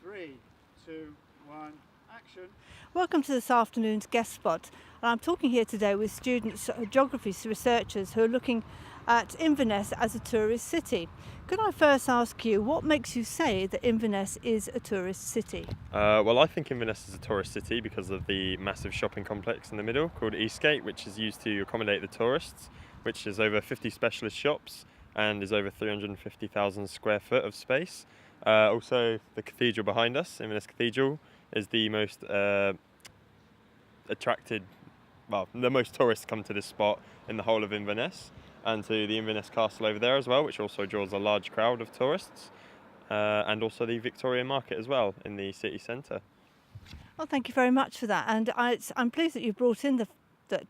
Three, two, one, action. Welcome to this afternoon's guest spot. And I'm talking here today with students, geography researchers who are looking at Inverness as a tourist city. Could I first ask you, what makes you say that Inverness is a tourist city? Well, I think Inverness is a tourist city because of the massive shopping complex in the middle called Eastgate, which is used to accommodate the tourists, which is over 50 specialist shops and is over 350,000 square foot of space. Also, the cathedral behind us, Inverness Cathedral, is the most the most tourists come to this spot in the whole of Inverness, and to the Inverness Castle over there as well, which also draws a large crowd of tourists. And also the Victoria Market as well in the city centre. Well, thank you very much for that. And I'm pleased that you brought in that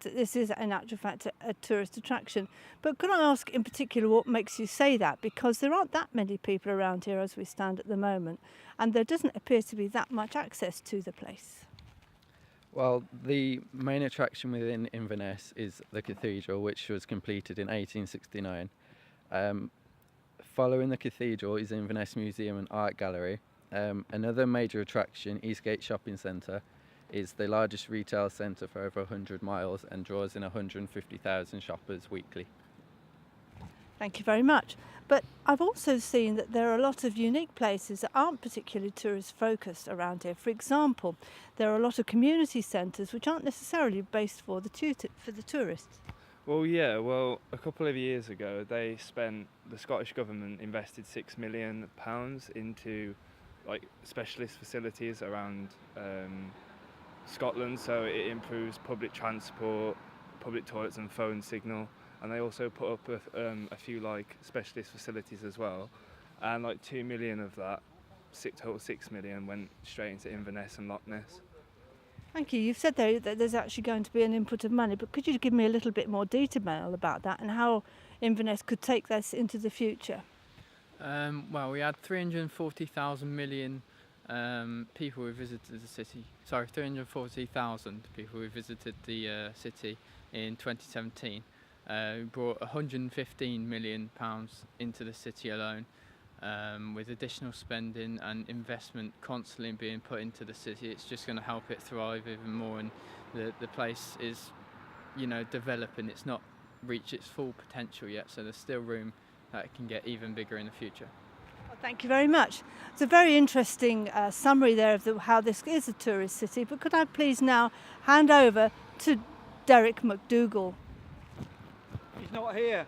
this is in actual fact a tourist attraction. But could I ask in particular what makes you say that? Because there aren't that many people around here as we stand at the moment, and there doesn't appear to be that much access to the place. Well, the main attraction within Inverness is the cathedral, which was completed in 1869. Following the cathedral is Inverness Museum and Art Gallery. Another major attraction, Eastgate Shopping Centre, is the largest retail centre for over 100 miles and draws in 150,000 shoppers weekly. Thank you very much. But I've also seen that there are a lot of unique places that aren't particularly tourist focused around here. For example, there are a lot of community centres which aren't necessarily based for the tourists. Well, yeah. Well, a couple of years ago, the Scottish government invested £6 million into specialist facilities around Scotland. So it improves public transport, public toilets, and phone signal. And they also put up a few specialist facilities as well. And 2 million of that, total 6 million, went straight into Inverness and Loch Ness. Thank you. You've said there that there's actually going to be an input of money, but could you give me a little bit more detail about that and how Inverness could take this into the future? Well, we had 340,000 people who visited the city. 340,000 people who visited the city in 2017. We brought £115 million into the city alone. With additional spending and investment constantly being put into the city, it's just going to help it thrive even more, and the place is, developing. It's not reached its full potential yet, so there's still room that it can get even bigger in the future. Well, thank you very much. It's a very interesting summary there of how this is a tourist city, but could I please now hand over to Derek McDougall? He's not here.